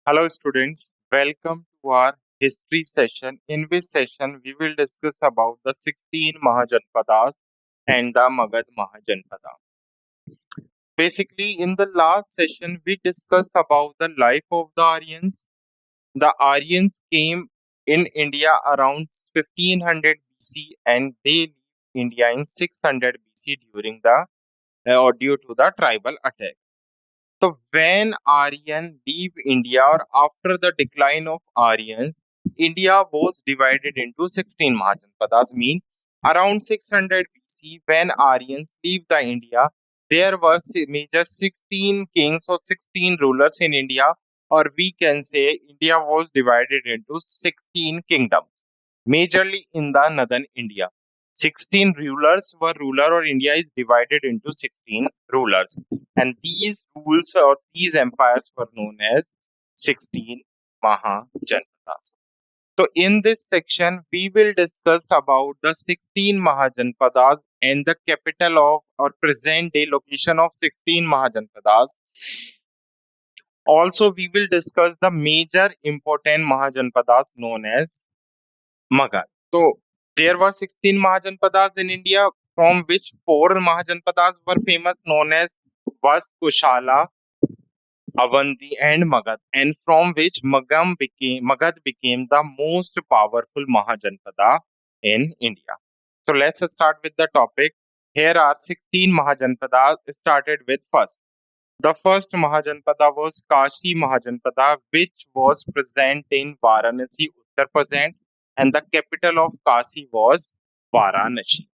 Hello students, welcome to our history session. In this session, we will discuss about the 16 Mahajanpadas and the Magad Mahajanpada. Basically, in the last session, we discussed about the life of the Aryans. The Aryans came in India around 1500 BC and they left India in 600 BC during the or due to the tribal attack. So when Aryan leave India or after the decline of Aryans, India was divided into 16 Mahajanpadas. Mean around 600 BC, when Aryans leave the India, there were major 16 kings or 16 rulers in India, or we can say India was divided into 16 kingdoms, majorly in the northern India. 16 rulers were ruler, or India is divided into 16 rulers. And these rules or these empires were known as 16 Mahajanpadas. So in this section, we will discuss about the 16 Mahajanpadas and the capital of or present day location of 16 Mahajanpadas. Also, we will discuss the major important Mahajanpadas known as Magad. So there were 16 Mahajanpadas in India, from which 4 Mahajanpadas were famous, known as Vas, Kushala, Avanti, and Magad, and from which Magad became the most powerful Mahajanpada in India. So let's start with the topic. Here are 16 Mahajanpadas. Started with first. The first Mahajanpada was Kashi Mahajanpada, which was present in Varanasi, Uttar Pradesh, and the capital of Kashi was Varanasi.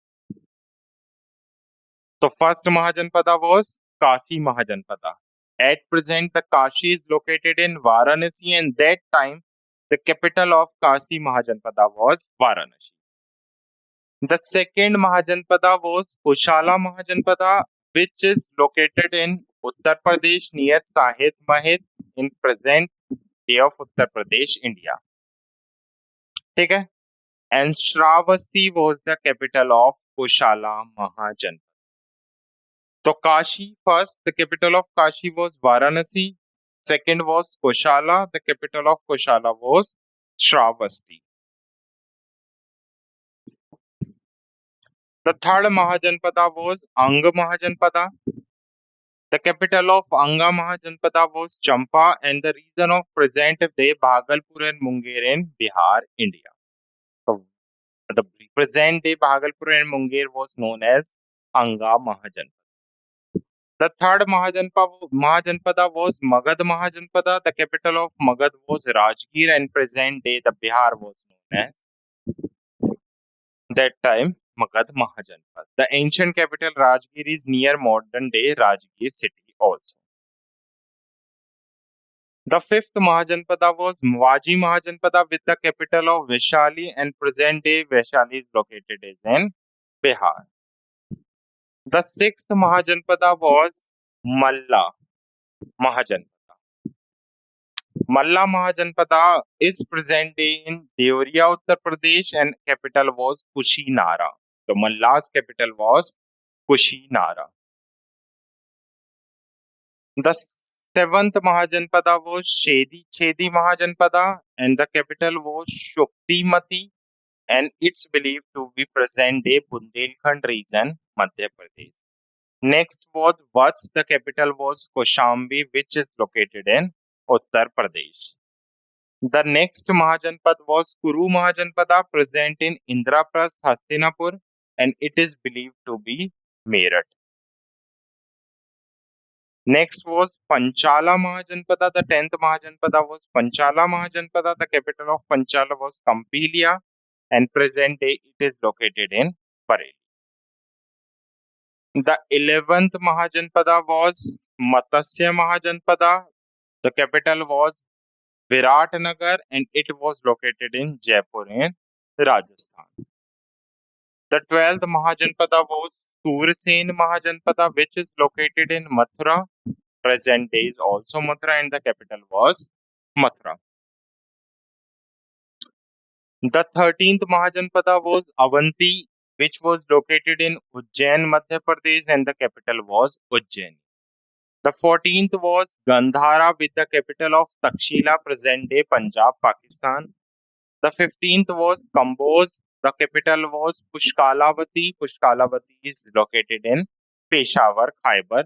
So first Mahajanpada was Kashi Mahajanpada. At present, the Kashi is located in Varanasi, and that time the capital of Kashi Mahajanpada was Varanasi. The second Mahajanpada was Kushala Mahajanpada, which is located in Uttar Pradesh near Sahit Mahit in present day of Uttar Pradesh, India. Okay? And Shravasti was the capital of Kushala Mahajanpada. So Kashi first, the capital of Kashi was Varanasi. Second was Kushala, the capital of Kushala was Shravasti. The third Mahajanpada was Anga Mahajanpada. The capital of Anga Mahajanpada was Champa, and the region of present day Bhagalpur and Munger in Bihar, India. So the present day Bhagalpur and Munger was known as Anga Mahajanpada. The third Mahajanpada was Magad Mahajanpada. The capital of Magad was Rajgir, and present day the Bihar was known as that time Magad Mahajanpada. The ancient capital Rajgir is near modern day Rajgir city also. The fifth Mahajanpada was Mwaji Mahajanpada with the capital of Vaishali, and present day Vaishali is located in Bihar. The sixth Mahajanpada was Malla Mahajanpada. Malla Mahajanpada is present day in Deoria, Uttar Pradesh, and capital was Kushinara. So Malla's capital was Kushinara. The seventh Mahajanpada was Chedi Mahajanpada, and the capital was Shuktimati, and it's believed to be present day Bundelkhand region, Madhya Pradesh. Next was Vats, the capital was Koshambi, which is located in Uttar Pradesh. The next Mahajanpad was Kuru Mahajanpada, present in Indraprasth, Hastinapur, and it is believed to be Meerut. Next was Panchala Mahajanpada. The 10th Mahajanpada was Panchala Mahajanpada. The capital of Panchala was Kampilia, and present day it is located in Bareilly. The 11th Mahajanpada was Matsya Mahajanpada. The capital was Viratnagar, and it was located in Jaipur in Rajasthan. The 12th Mahajanpada was Sursen Mahajanpada, which is located in Mathura. Present day is also Mathura, and the capital was Mathura. The 13th Mahajanpada was Avanti, which was located in Ujjain, Madhya Pradesh, and the capital was Ujjain. The 14th was Gandhara with the capital of Takshila, present day Punjab, Pakistan. The 15th was Kamboj. The capital was Pushkalavati. Pushkalavati is located in Peshawar, Khyber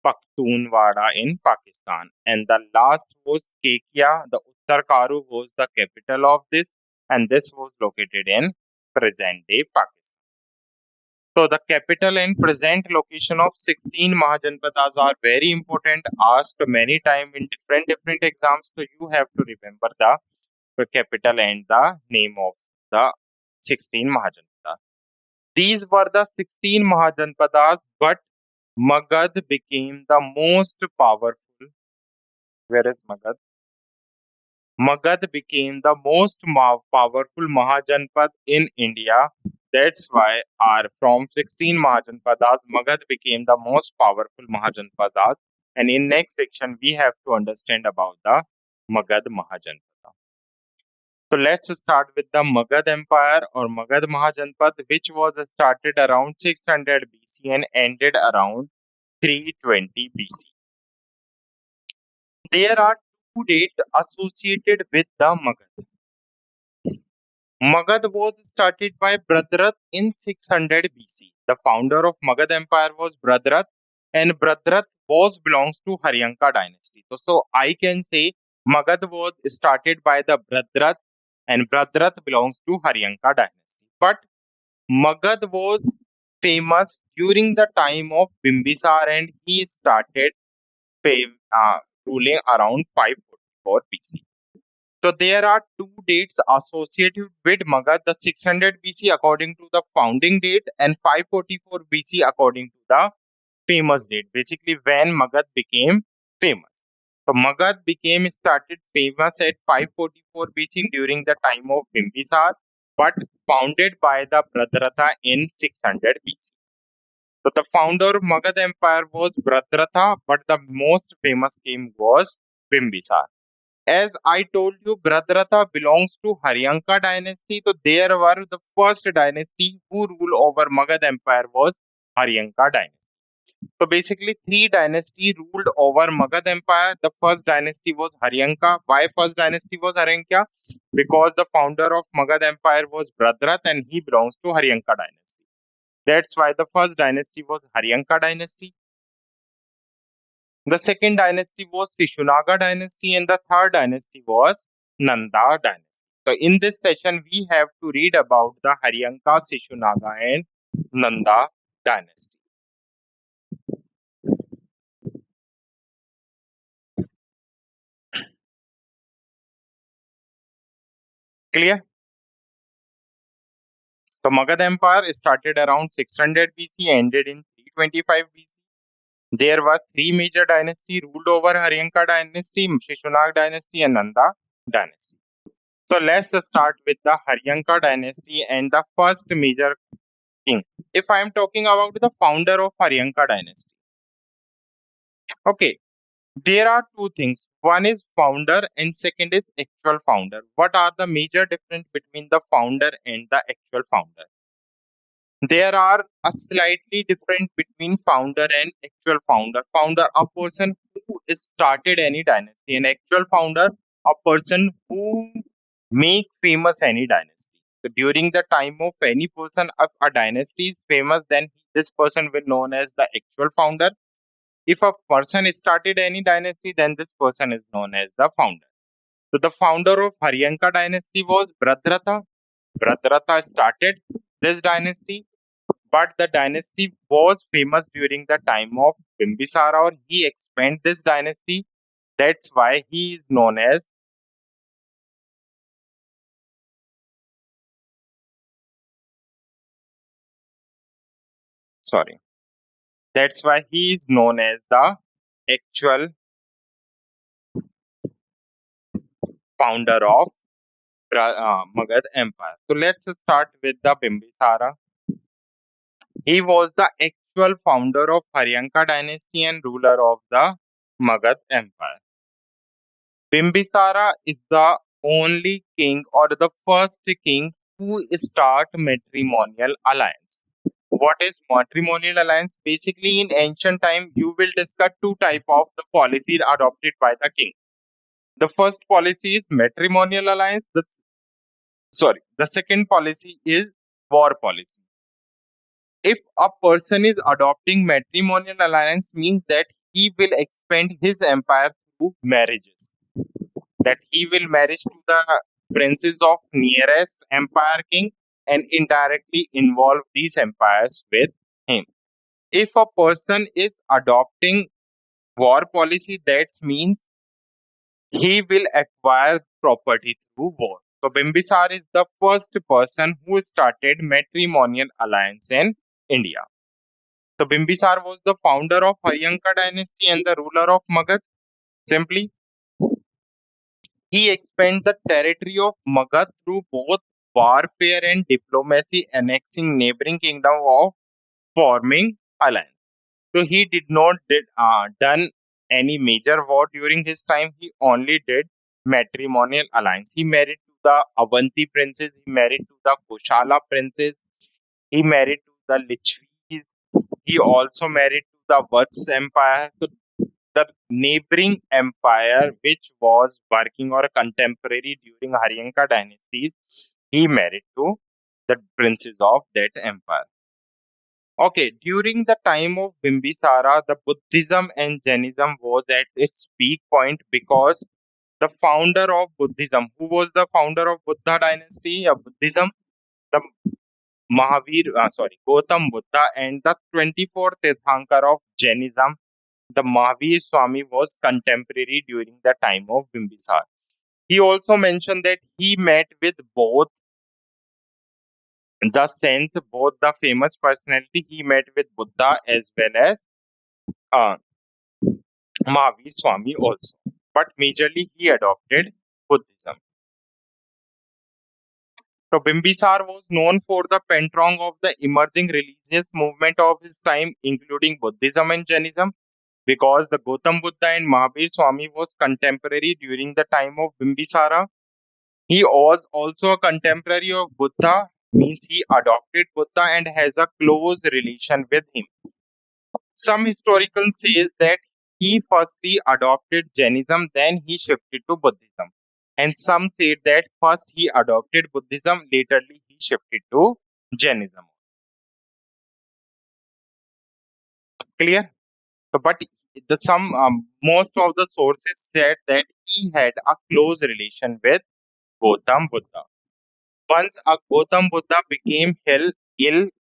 Pakhtunwada in Pakistan. And the last was Kekia. The Uttar Karu was the capital of this, and this was located in present day Pakistan. So the capital and present location of 16 Mahajanpadas are very important, asked many times in different exams. So you have to remember the capital and the name of the 16 Mahajanpadas. These were the 16 Mahajanpadas, but Magad became the most powerful. Where is Magad? Magad became the most powerful Mahajanpad in India. That's why from 16 Mahajanpadas, Magad became the most powerful Mahajanpadas. And in next section, we have to understand about the Magad Mahajanpada. So let's start with the Magad Empire or Magad Mahajanpad, which was started around 600 BC and ended around 320 BC. There are two dates associated with the Magad. Magad was started by Bhadrath in 600 BC. The founder of Magad Empire was Bhadrath, and Bhadrath was belongs to Haryanka dynasty. So I can say Magad was started by the Bhadrath, and Bhadrath belongs to Haryanka dynasty. But Magad was famous during the time of Bimbisar, and he started ruling around 544 BC. So there are two dates associated with Magad, the 600 BC according to the founding date and 544 BC according to the famous date, basically when Magad became famous. So Magad became started famous at 544 BC during the time of Bimbisar, but founded by the Bhadratha in 600 BC. So the founder of Magad Empire was Bhadratha, but the most famous king was Bimbisar. As I told you, Bhadratha belongs to Haryanka dynasty. So there were the first dynasty who ruled over Magad Empire was Haryanka dynasty. So basically, three dynasty ruled over Magad Empire. The first dynasty was Haryanka. Why first dynasty was Haryanka? Because the founder of Magad Empire was Bhadrath and he belongs to Haryanka dynasty. That's why the first dynasty was Haryanka dynasty. The second dynasty was Shishunaga dynasty and the third dynasty was Nanda dynasty. So in this session, we have to read about the Haryanka, Shishunaga and Nanda dynasty. Clear? So Magad Empire started around 600 BC, ended in 325 BC. There were three major dynasties ruled over Haryanka dynasty, Shishunaga dynasty and Nanda dynasty. So let's start with the Haryanka dynasty and the first major king. If I am talking about the founder of Haryanka dynasty, okay, there are two things. One is founder and second is actual founder. What are the major difference between the founder and the actual founder? There are a slightly different between founder and actual founder. Founder, a person who started any dynasty, and actual founder, a person who make famous any dynasty. So during the time of any person, if a dynasty is famous, then this person will known as the actual founder. If a person started any dynasty, then this person is known as the founder. So the founder of Haryanka dynasty was Bhadratha. Bhadratha started this dynasty, but the dynasty was famous during the time of Bimbisara, or he expanded this dynasty. That's why he is known as sorry. That's why he is known as the actual founder of Magad Empire. So let's start with the Bimbisara. He was the actual founder of Haryanka dynasty and ruler of the Magad Empire. Bimbisara is the only king or the first king who start matrimonial alliance. What is matrimonial alliance? Basically, in ancient time, you will discuss two type of the policy adopted by the king. The first policy is matrimonial alliance. The second policy is war policy. If a person is adopting matrimonial alliance, means that he will expand his empire through marriages. That he will marry to the princes of nearest empire king and indirectly involve these empires with him. If a person is adopting war policy, that means he will acquire property through war. So Bimbisar is the first person who started matrimonial alliance in India. So Bimbisar was the founder of Haryanka dynasty and the ruler of Magad. Simply, he expanded the territory of Magad through both warfare and diplomacy, annexing neighboring kingdom of forming alliance. So he did not done any major war during his time. He only did matrimonial alliance. He married to the Avanti princes. He married to the Koshala princes. He married to the Lichvis. He also married to the Vats empire. So the neighboring empire, which was working or contemporary during Haryanka dynasties, he married to the princes of that empire. Okay, during the time of Bimbisara, the Buddhism and Jainism was at its peak point because the founder of Buddhism, who was the founder of Buddha dynasty of Buddhism, the Gautam Buddha, and the 24th Tirthankar of Jainism, the Mahavir Swami, was contemporary during the time of Bimbisara. He also mentioned that he met with both the saint, both the famous personality. He met with Buddha as well as uh, Mahavir Swami also. But majorly he adopted Buddhism. So Bimbisar was known for the patron of the emerging religious movement of his time, including Buddhism and Jainism, because the Gautam Buddha and Mahavir Swami was contemporary during the time of Bimbisara. He was also a contemporary of Buddha, means he adopted Buddha and has a close relation with him. Some historians says that he firstly adopted Jainism, then he shifted to Buddhism. And some said that first he adopted Buddhism, laterly he shifted to Jainism. Clear? So, but most of the sources said that he had a close relation with Gautam Buddha. Once a Gautam Buddha became ill,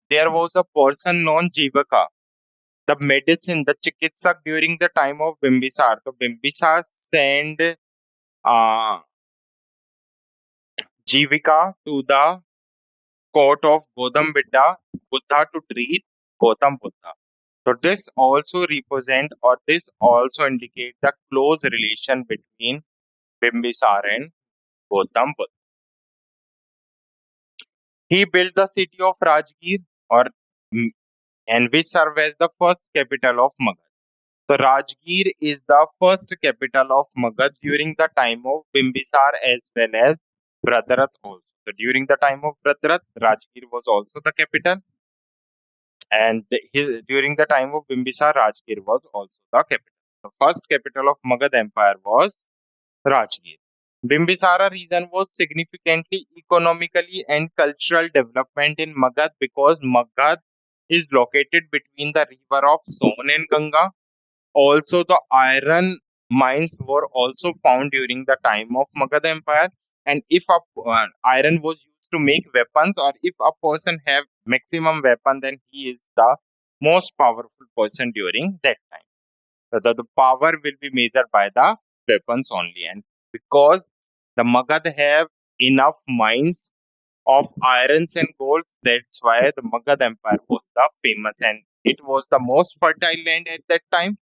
there was a person known Jivaka, the medicine, the chikitsak during the time of Bimbisar. So Bimbisar sent uh, Jivika to the court of Buddha to treat Gautam Buddha. So this also represent or this also indicate the close relation between Bimbisar and Gautam Buddha. He built the city of Rajgir or and which served as the first capital of Magad. So Rajgir is the first capital of Magad during the time of Bimbisar as well as Bradrat also. So during the time of Bradrat, Rajgir was also the capital, and during the time of Bimbisar, Rajgir was also the capital. The first capital of Magad Empire was Rajgir. Bimbisara region was significantly economically and cultural development in Magad because Magad is located between the river of Son and Ganga. Also, the iron mines were also found during the time of Magad Empire. And if iron was used to make weapons, or if a person have maximum weapon, then he is the most powerful person during that time. So the power will be measured by the weapons only. And because the Magad have enough mines of irons and golds, that's why the Magad Empire was the famous, and it was the most fertile land at that time,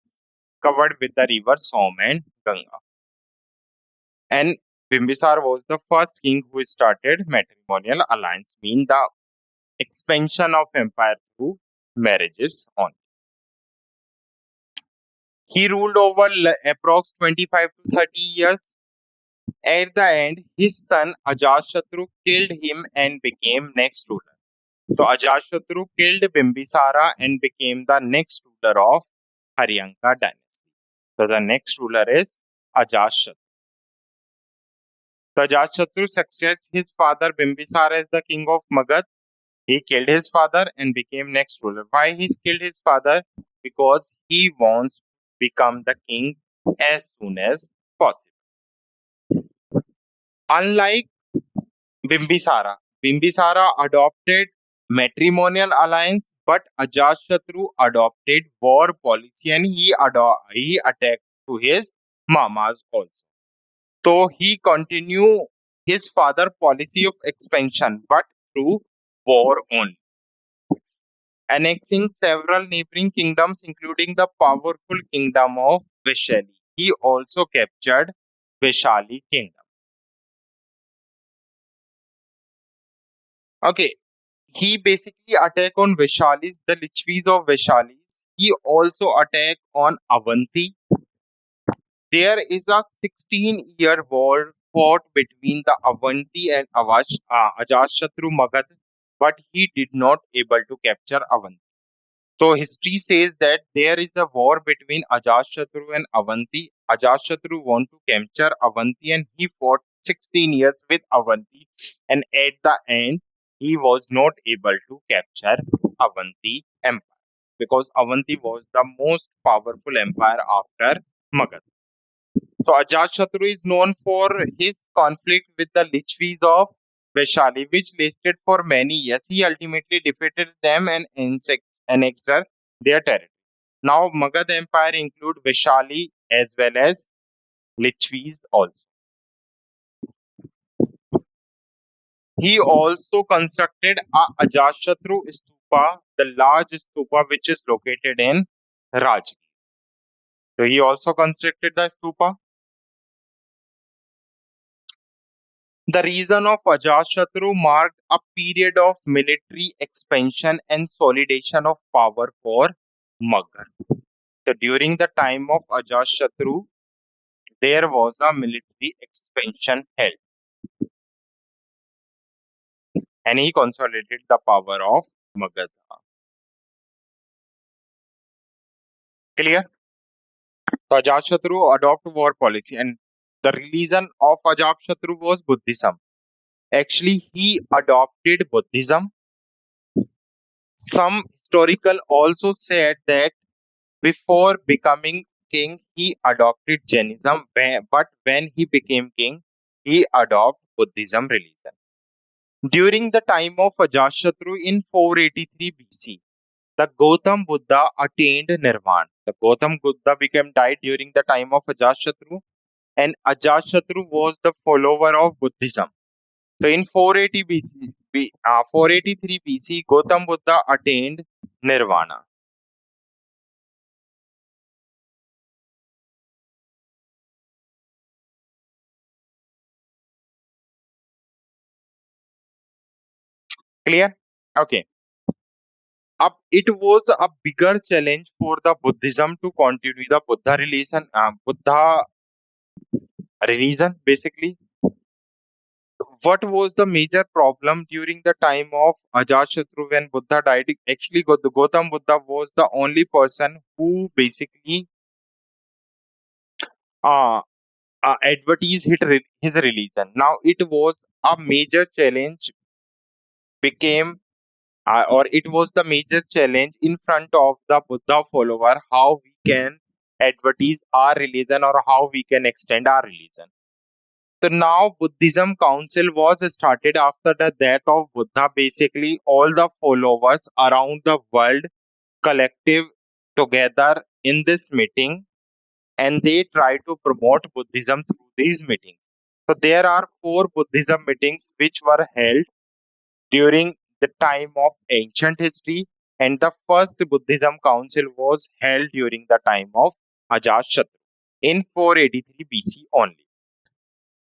covered with the river Som and Ganga. And Bimbisar was the first king who started matrimonial alliance, mean the expansion of empire through marriages on. He ruled over approx 25 to 30 years. At the end, his son Ajatashatru killed him and became next ruler. So Ajatashatru killed Bimbisara and became the next ruler of Haryanka dynasty. So the next ruler is Ajatashatru. So Ajatashatru succeeded his father Bimbisara as the king of Magad. He killed his father and became next ruler. Why he killed his father? Because he wants to become the king as soon as possible. Unlike Bimbisara, Bimbisara adopted matrimonial alliance, but Ajatashatru adopted war policy and he attacked to his mamas also. So he continued his father policy of expansion, but through war only, annexing several neighboring kingdoms, including the powerful kingdom of Vishali. He also captured Vishali kingdom. Okay, he basically attacked on Vishalis, the Lichvis of Vishalis. He also attacked on Avanti. There is a 16-year war fought between the Avanti and Ajatashatru Magad, but he did not able to capture Avanti. So history says that there is a war between Ajatashatru and Avanti. Ajatashatru want to capture Avanti and he fought 16 years with Avanti, and at the end he was not able to capture Avanti empire because Avanti was the most powerful empire after Magad. So Ajatashatru is known for his conflict with the Lichvis of Vaishali, which lasted for many years. He ultimately defeated them and annexed their territory. Now Magad Empire include Vaishali as well as Lichvis also. He also constructed a Ajatashatru stupa, the large stupa which is located in Rajgir. So he also constructed the stupa. The reign of Ajatashatru marked a period of military expansion and consolidation of power for Magad. So during the time of Ajatashatru, there was a military expansion held, and he consolidated the power of Magadha. Clear? So Ajatashatru adopted war policy, and the religion of Ajatashatru was Buddhism. Actually, he adopted Buddhism. Some historical also said that before becoming king, he adopted Jainism, but when he became king, he adopted Buddhism religion. During the time of Ajatashatru in 483 BC, the Gautam Buddha attained Nirvana. The Gautam Buddha became died during the time of Ajatashatru, and Ajatashatru was the follower of Buddhism. So in 480 BC, 483 BC, Gautam Buddha attained Nirvana. Clear? Okay. It was a bigger challenge for the Buddhism to continue the Buddha religion. Basically, what was the major problem during the time of Ajatashatru when Buddha died? Actually, Gautam Buddha was the only person who basically uh, advertised his religion. Now, it was a major challenge became or it was the major challenge in front of the Buddha follower how we can advertise our religion or how we can extend our religion. So now Buddhism Council was started after the death of Buddha. Basically, all the followers around the world collective together in this meeting and they try to promote Buddhism through these meetings. So there are 4 Buddhism meetings which were held during the time of ancient history, and the first Buddhism council was held during the time of Ajatashatru in 483 BC only.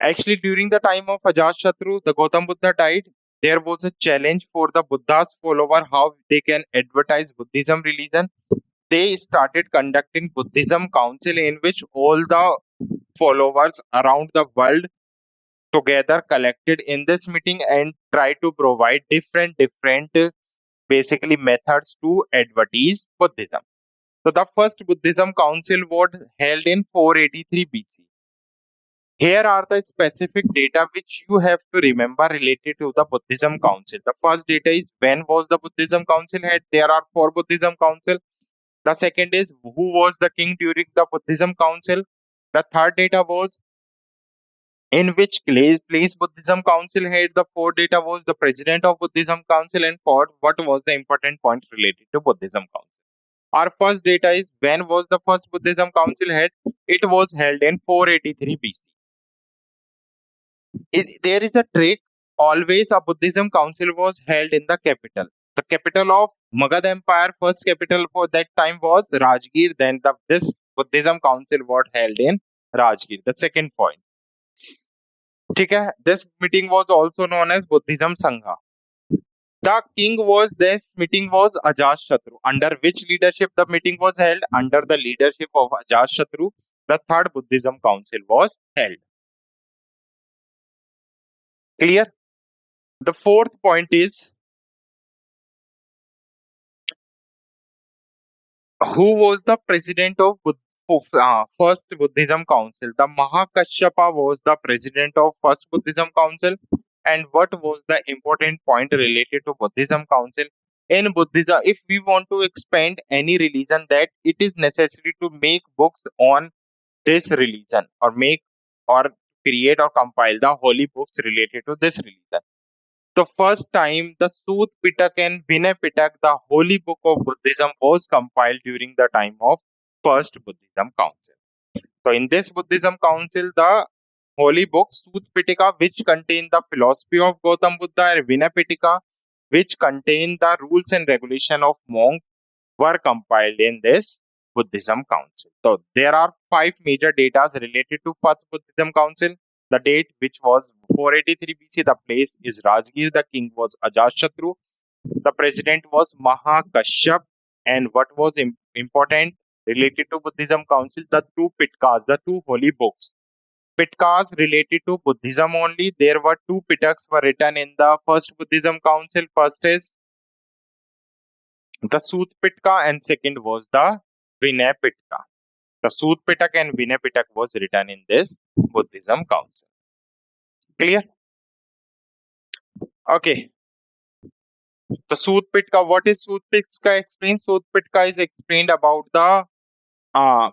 Actually, during the time of Ajatashatru, the Gautam Buddha died. There was a challenge for the Buddha's follower how they can advertise Buddhism religion. They started conducting Buddhism council in which all the followers around the world together collected in this meeting and try to provide different basically methods to advertise Buddhism. So the first Buddhism council was held in 483 BC. Here are the specific data which you have to remember related to the Buddhism council. The first data is when was the Buddhism council held. There are 4 Buddhism council. The second is who was the king during the Buddhism council. The third data was in which place Buddhism council had. The fourth data was the president of Buddhism council, and fourth, what was the important point related to Buddhism council. Our first data is when was the first Buddhism council held. It was held in 483 BC. There is a trick. Always a Buddhism council was held in the capital. The capital of Magad Empire, first capital for that time was Rajgir. Then this Buddhism council was held in Rajgir. The second point. This meeting was also known as Buddhism Sangha. The king was this meeting was Ajatashatru. Under which leadership the meeting was held? Under the leadership of Ajatashatru. The third Buddhism council was held. Clear? The fourth point is who was the president of first Buddhism council? The Mahakashyapa was the president of first Buddhism council. And what was the important point related to Buddhism council? In Buddhism, if we want to expand any religion, that it is necessary to make books on this religion or create or compile the holy books related to this religion. The first time the Sut Pitak and Vinay Pitak, the holy book of Buddhism, was compiled during the time of first Buddhism council. So in this Buddhism council, the holy book Sut Pitaka, which contain the philosophy of Gautam Buddha, and Vinay Pitaka, which contain the rules and regulation of monks, were compiled in this Buddhism council. So there are 5 major datas related to first Buddhism council. The date, which was 483 BC, the place is Rajgir, the king was Ajatashatru, the president was Mahakashyap, and what was important related to Buddhism council, the 2 Pitkas, the 2 holy books. Pitkas related to Buddhism only. There were 2 Pitaks were written in the first Buddhism council. First is the Sut Pitka and second was the Vinay Pitka. The Sut Pitak and Vinay Pitak was written in this Buddhism council. Clear? Okay. The Sut Pitka, what is Sut Pitka? Explain. Sut Pitka is explained about the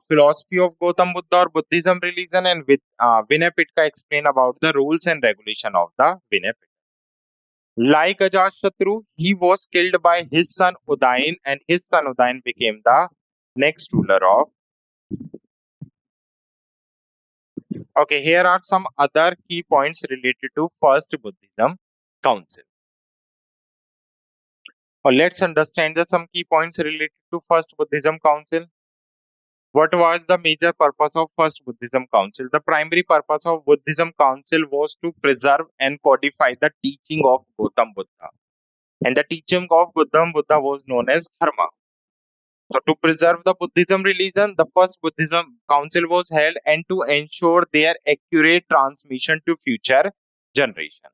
philosophy of Gautam Buddha or Buddhism religion, and with Vinay Pitka explain about the rules and regulation of the Vinay Pitka. Like Ajatashatru, he was killed by his son Udayan, and his son Udayan became the next ruler of. Okay, here are some other key points related to first Buddhism council. Let's understand some key points related to first Buddhism council. What was the major purpose of first Buddhism council? The primary purpose of Buddhism council was to preserve and codify the teaching of Gautam Buddha. And the teaching of Gautam Buddha was known as Dharma. So to preserve the Buddhism religion, the first Buddhism council was held, and to ensure their accurate transmission to future generation.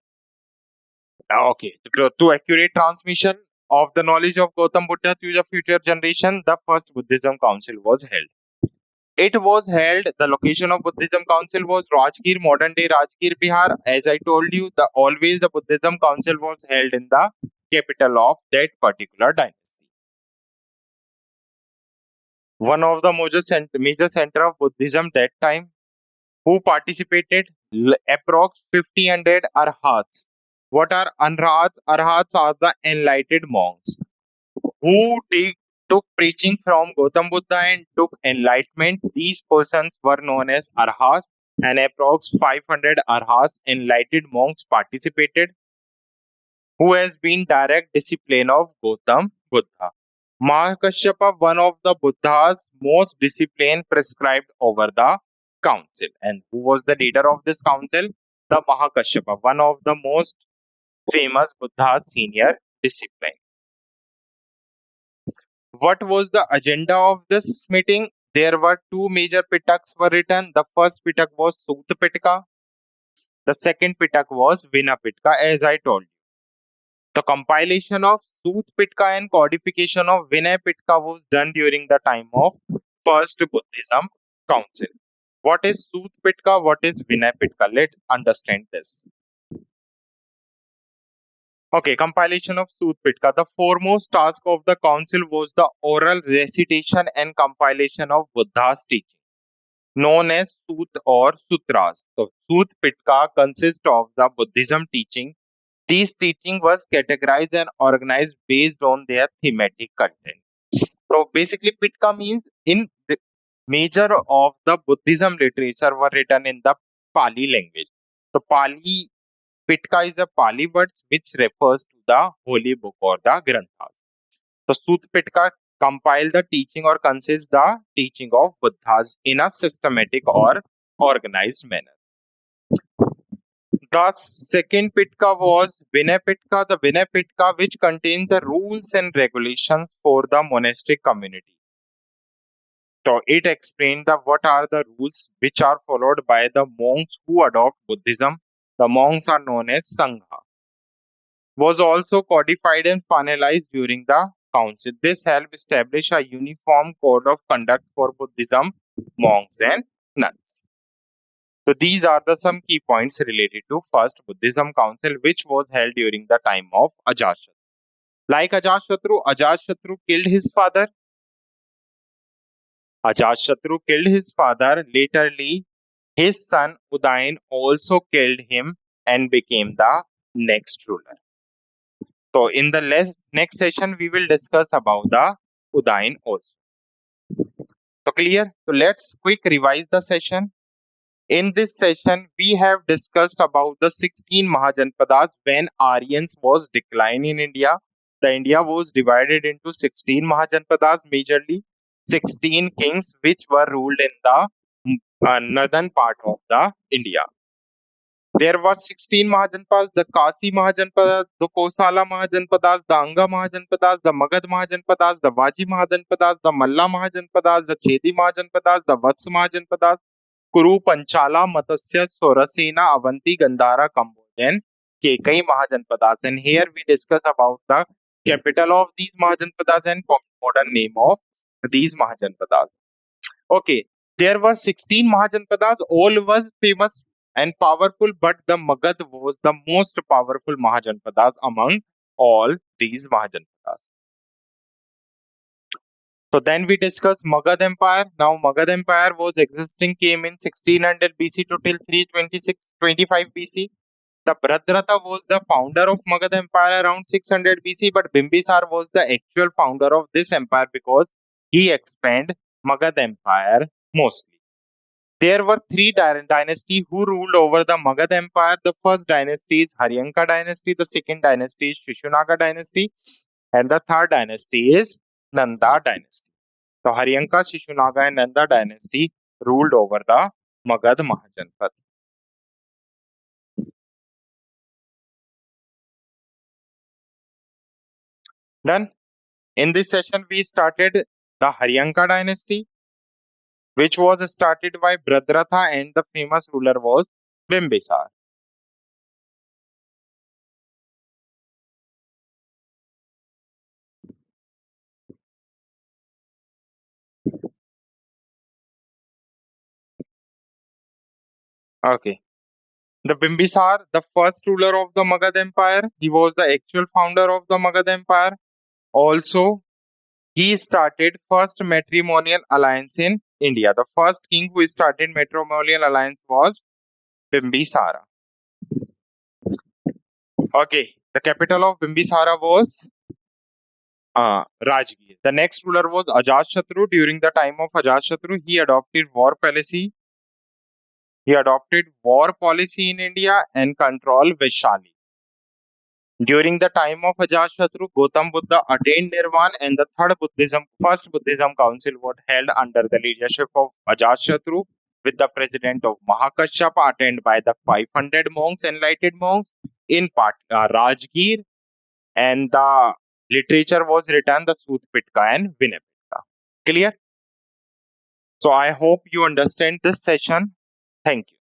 Okay, to accurate transmission of the knowledge of Gautam Buddha to the future generation, the first Buddhism council was held. It was held, the location of Buddhism council was Rajgir, modern day Rajgir, Bihar. As I told you, always the Buddhism council was held in the capital of that particular dynasty. One of the major center of Buddhism that time. Who participated? Approx 1500 arhats. What are arhats? Arhats are the enlightened monks who took preaching from Gautam Buddha and took enlightenment. These persons were known as arhats, and approx 500 arhats, enlightened monks, participated, who has been direct discipline of Gautam Buddha. Mahakashyapa, one of the Buddha's most discipline prescribed over the council. And who was the leader of this council? The Mahakashyapa, one of the most famous Buddha's senior discipline. What was the agenda of this meeting? There were 2 major Pitaks were written. The first Pitak was Sut Pitaka. The second Pitak was Vinay Pitaka, as I told you. The compilation of Sut Pitka and codification of Vinay Pitka was done during the time of First Buddhism Council. What is Sut Pitka? What is Vinay Pitka? Let's understand this. Okay, compilation of Sut Pitka. The foremost task of the council was the oral recitation and compilation of Buddha's teaching, known as Sut or Sutras. So, Sut Pitka consists of the Buddhism teaching. These teaching was categorized and organized based on their thematic content. So basically, Pitka means in the major of the Buddhism literature were written in the Pali language. So Pali, Pitka is a Pali word which refers to the holy book or the Granthas. So Sut Pitka compile the teaching or consists the teaching of Buddhas in a systematic or organized manner. The second Pitka was Vinay Pitka, the Vinay Pitka which contained the rules and regulations for the monastic community. So it explained the what are the rules which are followed by the monks who adopt Buddhism. The monks are known as Sangha. Was also codified and finalized during the council. This helped establish a uniform code of conduct for Buddhism, monks and nuns. So these are the some key points related to First Buddhism Council, which was held during the time of Ajatashatru. Like Ajatashatru killed his father. Ajatashatru killed his father. Laterly, his son Udayan also killed him and became the next ruler. So in the next session, we will discuss about the Udayan also. So clear? So let's quick revise the session. In this session, we have discussed about the 16 Mahajanpadas when Aryans was decline in India. The India was divided into 16 Mahajanpadas, majorly 16 kings which were ruled in the northern part of the India. There were 16 Mahajanpadas, the Kasi Mahajanpadas, the Kosala Mahajanpadas, the Anga Mahajanpadas, the Magad Mahajanpadas, the Vaji Mahajanpadas, the Malla Mahajanpadas, the Chedi Mahajanpadas, the Vats Mahajanpadas, Kuru, Panchala, Matsya, Sorasena, Avanti, Gandhara, Kambodjan, Kekai Mahajanpadas. And here we discuss about the capital of these Mahajanpadas and modern name of these Mahajanpadas. Okay, there were 16 Mahajanpadas, all was famous and powerful, but the Magad was the most powerful Mahajanpadas among all these Mahajanpadas. So then we discuss Magad Empire. Now Magad Empire was existing, came in 1600 BC to till 325 BC. The Bhadratha was the founder of Magad Empire around 600 BC, but Bimbisar was the actual founder of this empire because he expanded Magad Empire mostly. There were three dynasties who ruled over the Magad Empire. The first dynasty is Haryanka dynasty, the second dynasty is Shishunaga dynasty, and the third dynasty is Nanda dynasty. So Haryanka, Shishunaga and Nanda dynasty ruled over the Magad Mahajanpad. Done. In this session, we started the Haryanka dynasty, which was started by Bhadratha, and the famous ruler was Bimbisar. Okay. The Bimbisar, the first ruler of the Magad Empire, he was the actual founder of the Magad Empire. Also, he started first matrimonial alliance in India. The first king who started matrimonial alliance was Bimbisara. Okay, the capital of Bimbisara was Rajgir. The next ruler was Ajatashatru. During the time of Ajatashatru, he adopted war policy. He adopted war policy in India and controlled Vaishali. During the time of Ajatashatru, Gautam Buddha attained Nirvana, and the first Buddhism council was held under the leadership of Ajatashatru with the president of Mahakashyapa, attended by the 500 monks, enlightened monks in Rajgir, and the literature was written the Sut Pitka and Vinay Pitka. Clear? So I hope you understand this session. Thank you.